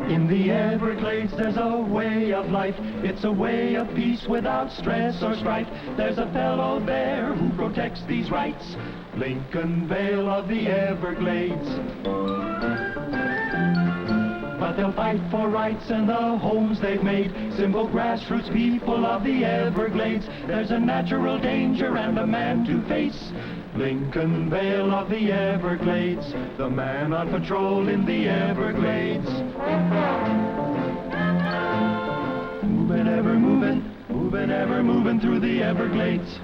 In the Everglades there's a way of life. It's a way of peace without stress or strife. There's a fellow there who protects these rights. Lincoln Vale of the Everglades. But they'll fight for rights and the homes they've made. Simple grassroots people of the Everglades. There's a natural danger and a man to face. Lincoln Vale of the Everglades, the man on patrol in the Everglades. Moving, ever moving, moving, ever moving through the Everglades.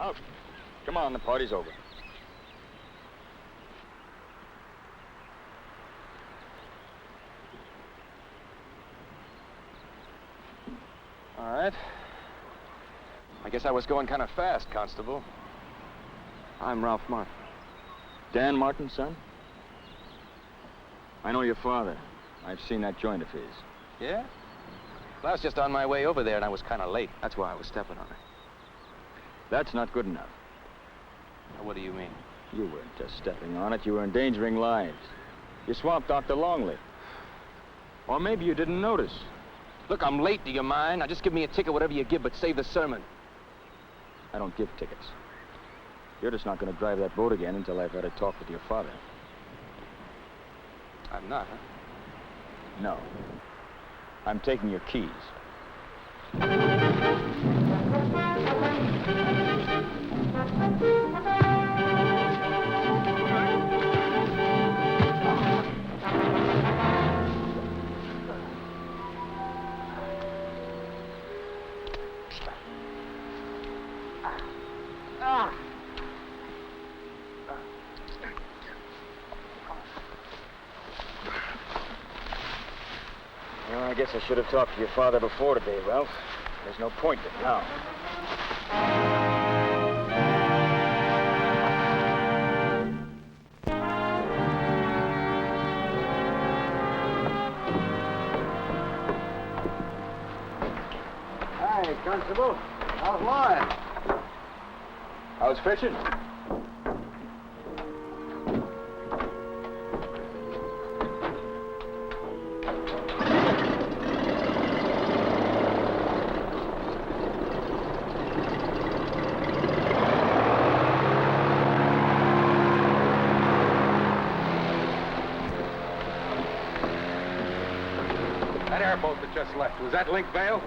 Out. Come on, the party's over. All right. I guess I was going kind of fast, Constable. I'm Ralph Martin. Dan Martin's son? I know your father. I've seen that joint of his. Yeah? Well, I was just on my way over there and I was kind of late. That's why I was stepping on it. That's not good enough. What do you mean? You weren't just stepping on it, you were endangering lives. You swamped Dr. Longley. Or maybe you didn't notice. Look, I'm late, do you mind? Now just give me a ticket, whatever you give, but save the sermon. I don't give tickets. You're just not going to drive that boat again until I've had a talk with your father. I'm not, huh? No. I'm taking your keys. Well, I guess I should have talked to your father before today, Ralph. There's no point in it now. Hi, Constable. How's life? How's fishing? That airboat that just left, was that Link Vale?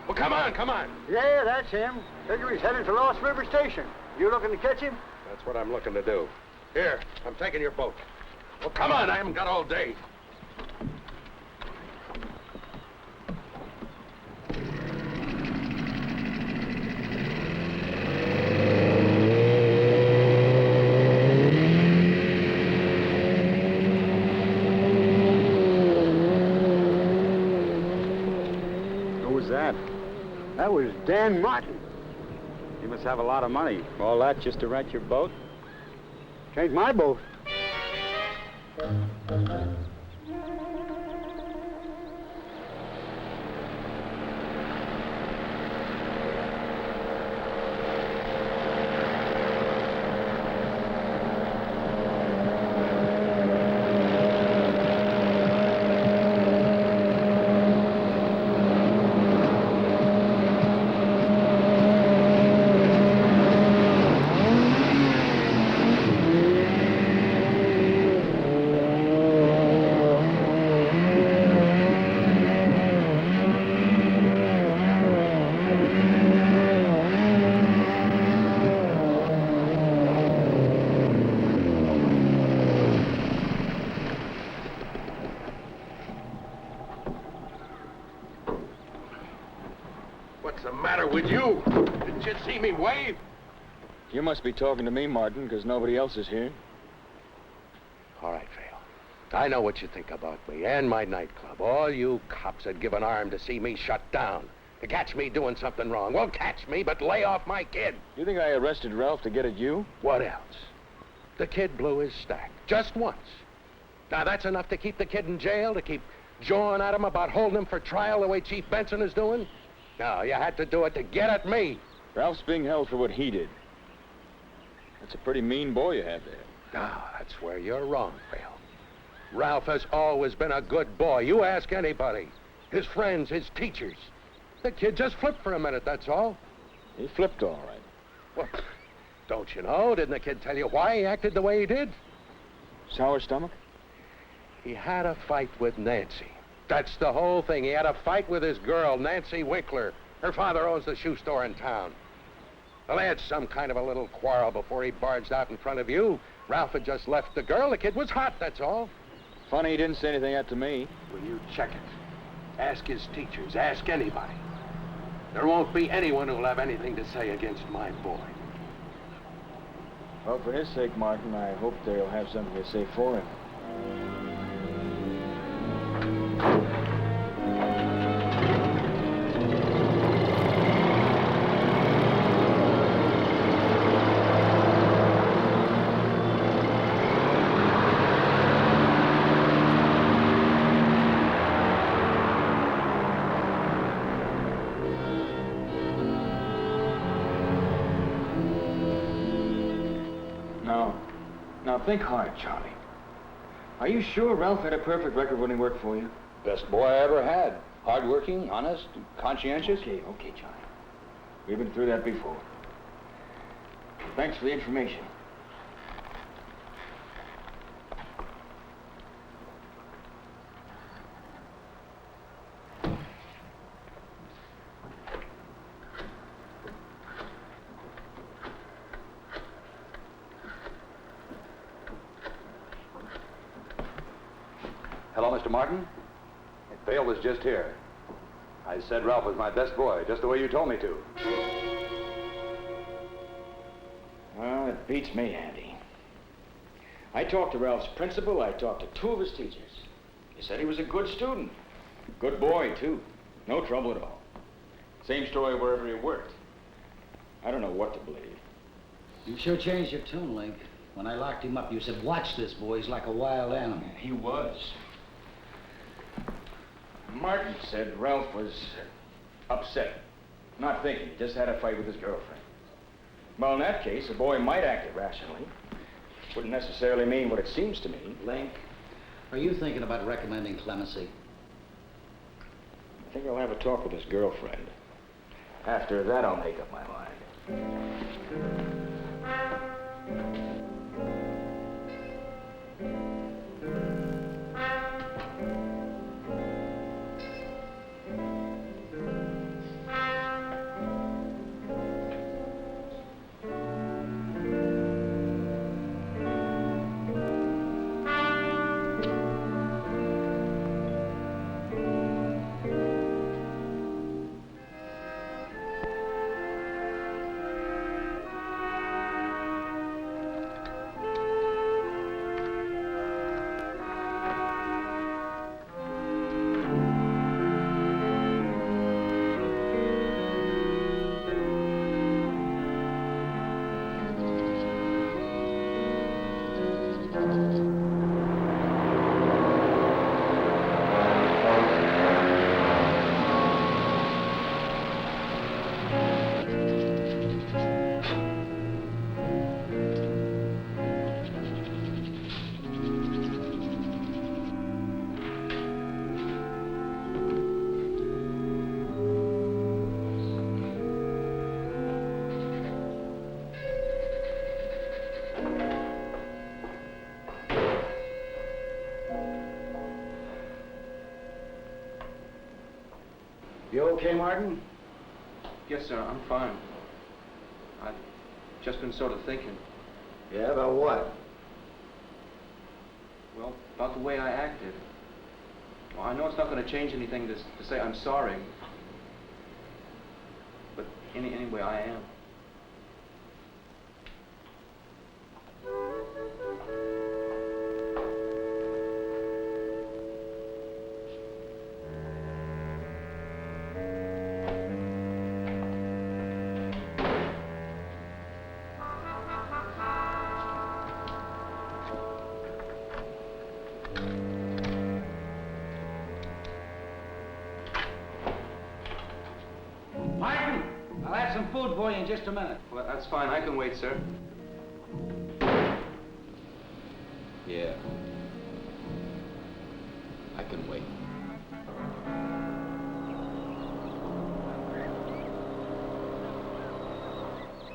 Well, come on, come on. Yeah, that's him. Figure he's heading for Lost River Station. You looking to catch him? That's what I'm looking to do. Here, I'm taking your boat. Well, come on, I haven't got all day. That was Dan Martin. You must have a lot of money. All that just to rent your boat? Change my boat. What's the matter with you? Didn't you see me wave? You must be talking to me, Martin, because nobody else is here. All right, Vale. I know what you think about me and my nightclub. All you cops would give an arm to see me shut down. To catch me doing something wrong. Well, catch me, but lay off my kid. You think I arrested Ralph to get at you? What else? The kid blew his stack. Just once. Now, that's enough to keep the kid in jail, to keep jawing at him about holding him for trial the way Chief Benson is doing? No, you had to do it to get at me. Ralph's being held for what he did. That's a pretty mean boy you have there. No, that's where you're wrong, Phil. Ralph has always been a good boy. You ask anybody. His friends, his teachers. The kid just flipped for a minute, that's all. He flipped all right. Well, don't you know? Didn't the kid tell you why he acted the way he did? Sour stomach? He had a fight with Nancy. That's the whole thing. He had a fight with his girl, Nancy Winkler. Her father owns the shoe store in town. Well, they had some kind of a little quarrel before he barged out in front of you. Ralph had just left the girl. The kid was hot, that's all. Funny he didn't say anything out to me. Will you check it? Ask his teachers. Ask anybody. There won't be anyone who'll have anything to say against my boy. Well, for his sake, Martin, I hope they'll have something to say for him. Now think hard, Charlie. Are you sure Ralph had a perfect record when he worked for you? Best boy I ever had. Hardworking, honest, conscientious. Okay, Charlie. We've been through that before. Thanks for the information. Hello, Mr. Martin. Vale was just here. I said Ralph was my best boy, just the way you told me to. Well, it beats me, Andy. I talked to Ralph's principal. I talked to 2 of his teachers. He said he was a good student. Good boy, too. No trouble at all. Same story wherever he worked. I don't know what to believe. You sure changed your tune, Link. When I locked him up, you said, watch this boy, he's like a wild animal. He was. Martin said Ralph was upset. Not thinking, he just had a fight with his girlfriend. Well, in that case, a boy might act irrationally. Wouldn't necessarily mean what it seems to mean. Link, are you thinking about recommending clemency? I think I'll have a talk with his girlfriend. After that, I'll make up my mind. You okay, Martin? Yes, sir, I'm fine. I've just been sort of thinking. Yeah, about what? Well, about the way I acted. Well, I know it's not going to change anything to say I'm sorry. Anyway, I am. Martin, I'll have some food for you in just a minute. Well, that's fine. I can wait, sir. Yeah. I can wait.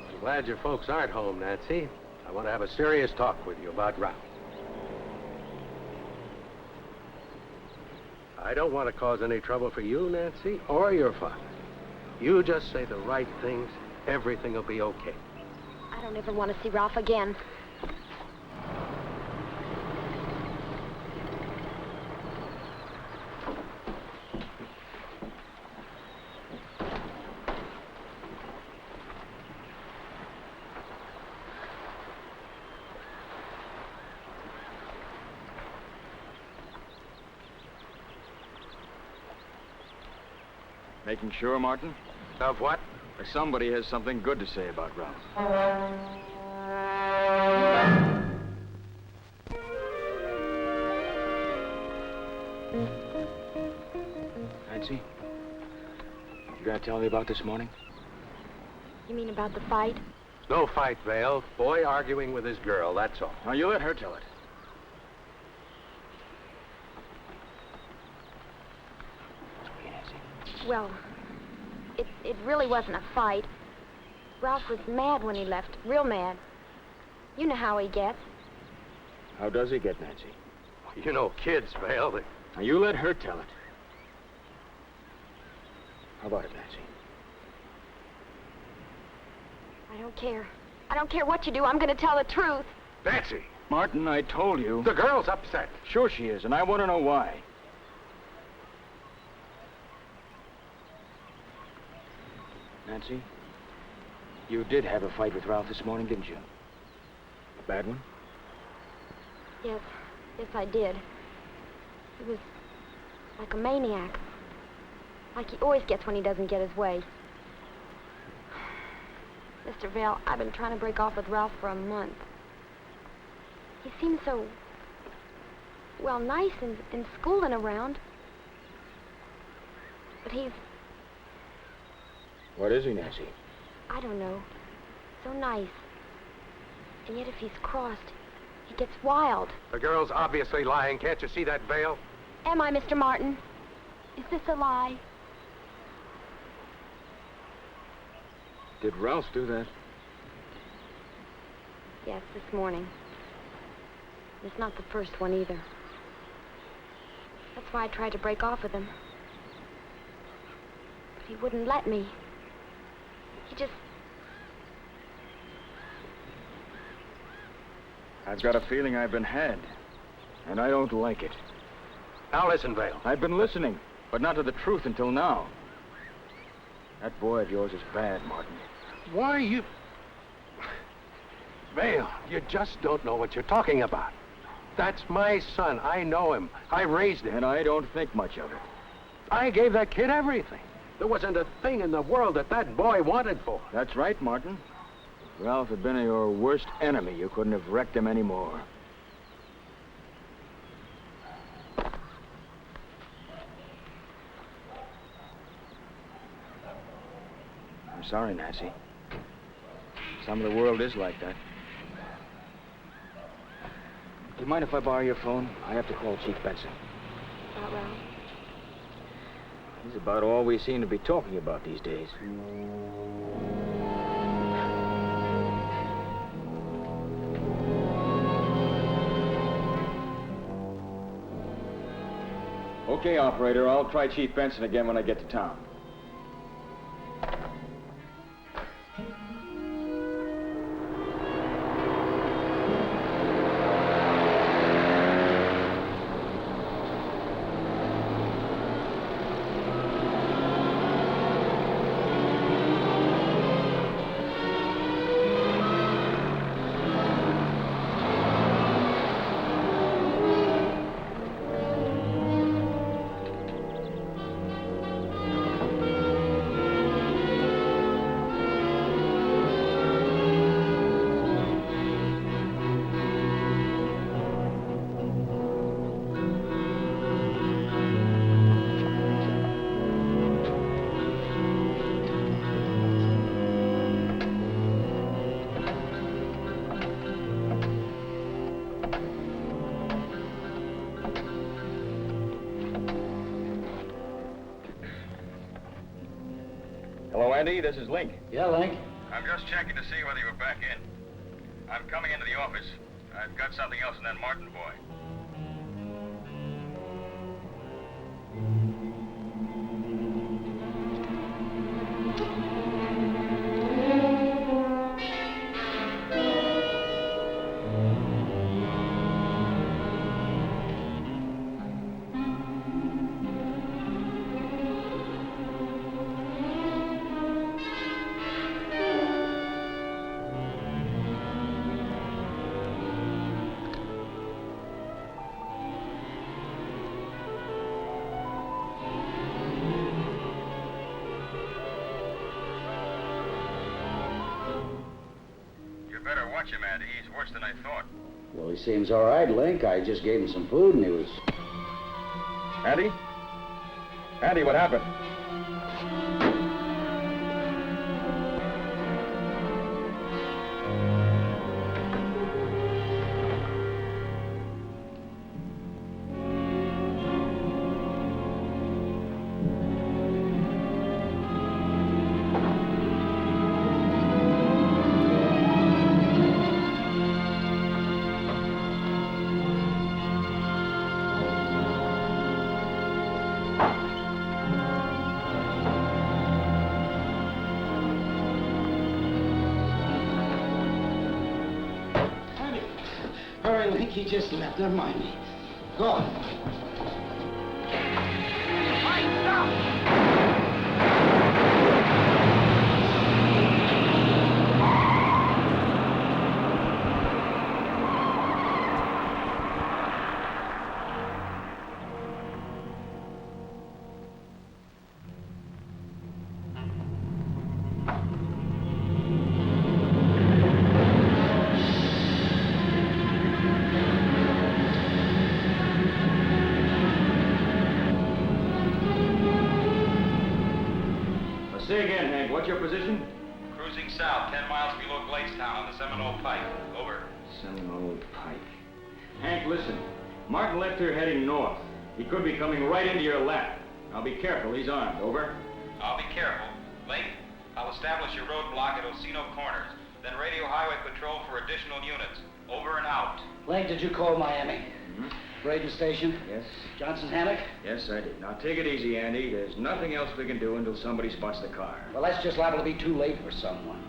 I'm glad your folks aren't home, Nancy. I want to have a serious talk with you about Ralph. I don't want to cause any trouble for you, Nancy, or your father. You just say the right things, everything will be okay. I don't ever want to see Ralph again. Making sure, Martin? Of what? That somebody has something good to say about Ralph. Nancy? You gonna tell me about this morning? You mean about the fight? No fight, Vale. Boy arguing with his girl, that's all. Now, you let her tell it. Well, it really wasn't a fight. Ralph was mad when he left, real mad. You know how he gets. How does he get, Nancy? You know kids, Vale. Now, you let her tell it. How about it, Nancy? I don't care. I don't care what you do. I'm going to tell the truth. Nancy! Martin, I told you. The girl's upset. Sure she is, and I want to know why. Nancy, you did have a fight with Ralph this morning, didn't you? A bad one? Yes. Yes, I did. He was like a maniac. Like he always gets when he doesn't get his way. Mr. Vale, I've been trying to break off with Ralph for a month. He seems so, well, nice in school and around. But he's, What is he, Nancy? I don't know, so nice. And yet if he's crossed, he gets wild. The girl's obviously lying. Can't you see that, Vale? Am I, Mr. Martin? Is this a lie? Did Ralph do that? Yes, this morning. It's not the first one either. That's why I tried to break off with him. But he wouldn't let me. He just... I've got a feeling I've been had, and I don't like it. Now listen, Vale. I've been listening, but not to the truth until now. That boy of yours is bad, Martin. Why you... Vale, you just don't know what you're talking about. That's my son. I know him. I raised him. And I don't think much of it. I gave that kid everything. There wasn't a thing in the world that boy wanted for. That's right, Martin. If Ralph had been your worst enemy, you couldn't have wrecked him anymore. I'm sorry, Nancy. Some of the world is like that. Do you mind if I borrow your phone? I have to call Chief Benson. About Ralph. He's about all we seem to be talking about these days. Okay, operator, I'll try Chief Benson again when I get to town. Hello, Andy. This is Link. Yeah, Link? I'm just checking to see whether you're back in. I'm coming into the office. I've got something else in that Martin boy. Watch him, Andy. He's worse than I thought. Well, he seems all right, Link. I just gave him some food and he was... Andy? Andy, what happened? Hurry, Link, he just left. Never mind me. Go on. Say again, Hank. What's your position? Cruising south, 10 miles below Bladestown on the Seminole Pike. Over. Seminole Pike. Hank, listen. Martin left here heading north. He could be coming right into your lap. Now be careful. He's armed. Over. I'll be careful. Link, I'll establish your roadblock at Osino Corners. Then radio highway patrol for additional units. Over and out. Link, did you call Miami? Braden Station? Yes. Johnson's hammock? Yes, I did. Now take it easy, Andy. There's nothing else we can do until somebody spots the car. Well, that's just liable to be too late for someone.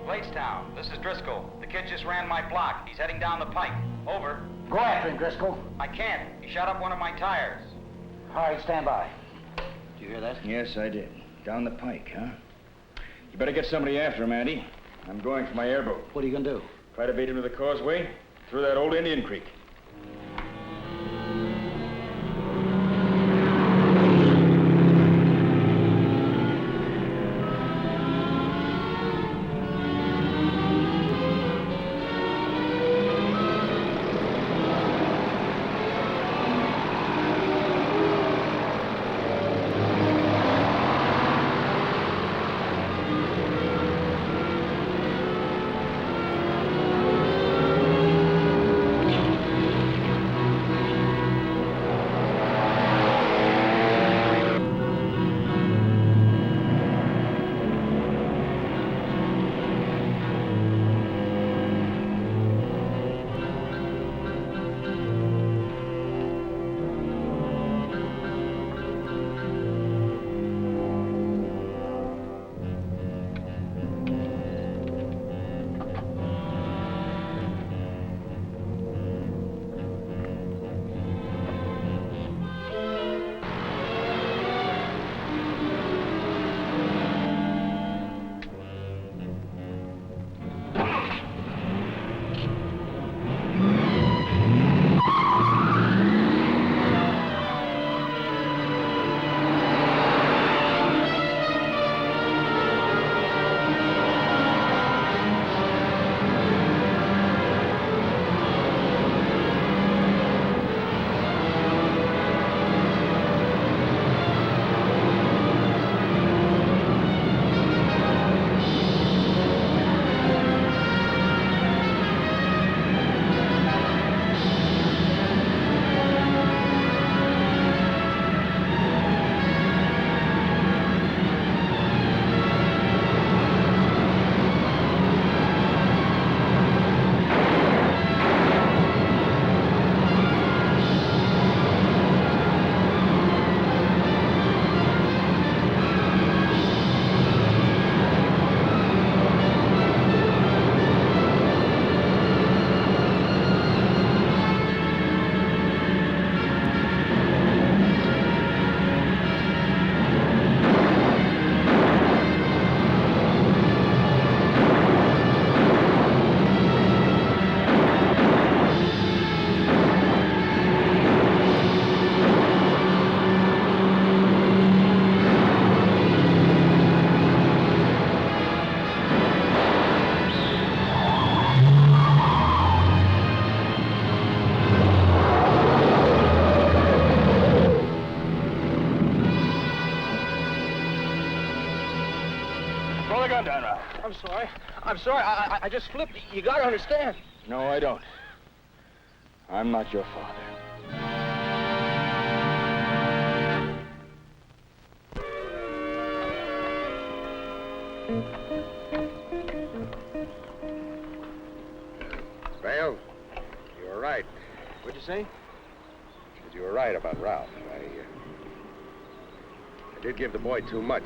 Bladestown, this is Driscoll. The kid just ran my block. He's heading down the pike. Over. Go after him, Driscoll. I can't. He shot up one of my tires. All right, stand by. Did you hear that? Yes, I did. Down the pike, huh? You better get somebody after him, Andy. I'm going for my airboat. What are you going to do? Try to beat him to the causeway through that old Indian creek. I'm sorry. I'm sorry. I just flipped. You gotta understand. No, I don't. I'm not your father. Vale, you were right. What'd you say? You were right about Ralph. I did give the boy too much.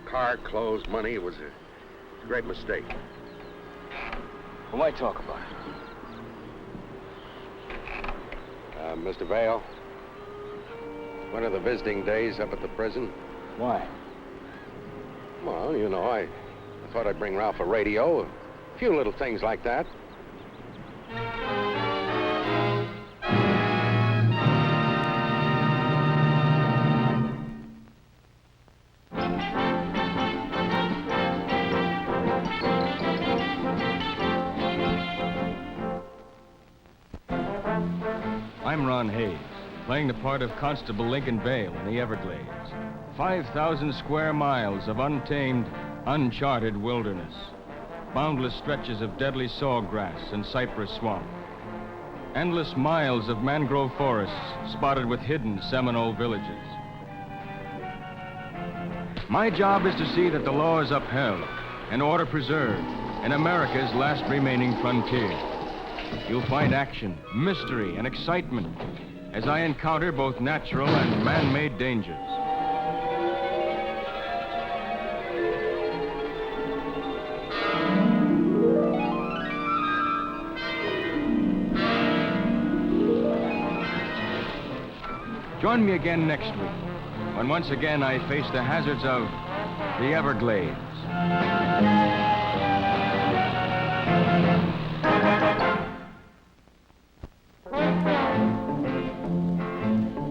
Car, clothes, money. It was a great mistake. Well, why talk about it? Mr. Vale, when are the visiting days up at the prison? Why? Well, you know, I thought I'd bring Ralph a radio, a few little things like that. I'm Ron Hayes, playing the part of Constable Lincoln Vale in the Everglades. 5,000 square miles of untamed, uncharted wilderness. Boundless stretches of deadly sawgrass and cypress swamp. Endless miles of mangrove forests spotted with hidden Seminole villages. My job is to see that the law is upheld and order preserved in America's last remaining frontier. You'll find action, mystery, and excitement as I encounter both natural and man-made dangers. Join me again next week, when once again I face the hazards of the Everglades.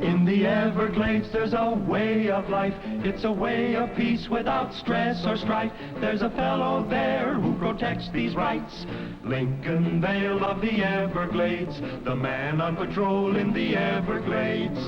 In the Everglades, there's a way of life. It's a way of peace without stress or strife. There's a fellow there who protects these rights. Lincoln Vale of the Everglades, the man on patrol in the Everglades.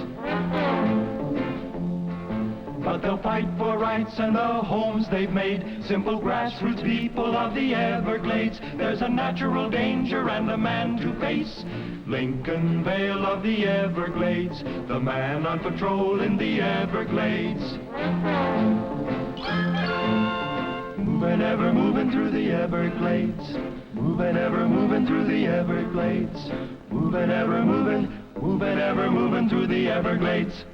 But they'll fight for rights and the homes they've made. Simple grassroots people of the Everglades. There's a natural danger and a man to face. Lincoln Vale of the Everglades, the man on patrol in the Everglades. Moving, ever moving through the Everglades. Moving, ever moving through the Everglades. Moving, ever moving, moving, ever moving through the Everglades.